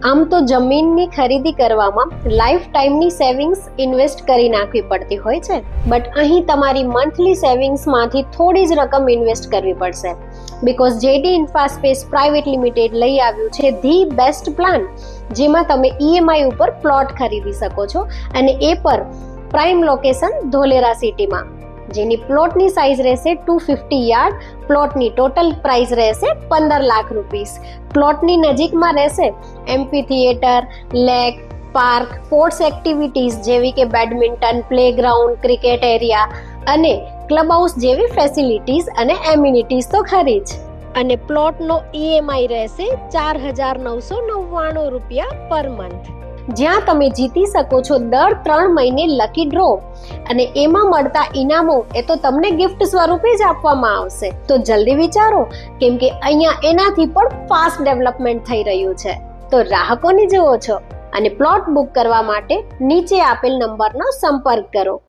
આમ તો જમીનની ખરીદી કરવામાં લાઈફ ટાઈમની સેવિંગ્સ ઇન્વેસ્ટ કરી નાખવી પડતી હોય છે, બટ અહીં તમારી મંથલી સેવિંગ્સમાંથી થોડી જ રકમ ઇન્વેસ્ટ કરવી પડશે. બીકોઝ જેડી ઇન્ફ્રાસ્પેસ પ્રાઇવેટ લિમિટેડ લઈ આવ્યું છે ધી બેસ્ટ પ્લાન, જેમાં તમે ઈએમઆઈ ઉપર પ્લોટ ખરીદી શકો છો, અને એ પર પ્રાઇમ લોકેશન ધોલેરા સિટીમાં, જેની પ્લોટની સાઇઝ રહેશે 250 યાર્ડ. પ્લોટની ટોટલ પ્રાઇસ રહેશે 15 લાખ રૂપીસ. પ્લોટની નજીકમાં રહેશે amphitheatre, lake, park, sports activities જેવી કે બેડમિન્ટન, પ્લેગ્રાઉન્ડ, ક્રિકેટ એરિયા અને ક્લબ હાઉસ જેવી ફેસિલિટીઝ અને એમ્યુનિટીઝ તો ખરી જ. અને પ્લોટનો ઈએમઆઈ રહેશે 4,999 રૂપિયા પર મંથ, જ્યાં તમે જીતી શકો છો દર 3 મહિને લકી ડ્રો, અને એમાં મળતા ઇનામો એ તો તમને ગિફ્ટ સ્વરૂપે જ આપવામાં આવશે. તો જલ્દી વિચારો, કેમ કે અહીંયા એનાથી પણ ફાસ્ટ ડેવલપમેન્ટ થઈ રહ્યું છે. તો રાહ કોની જુઓ છો? અને પ્લોટ બુક કરવા માટે નીચે આપેલ નંબરનો સંપર્ક કરો.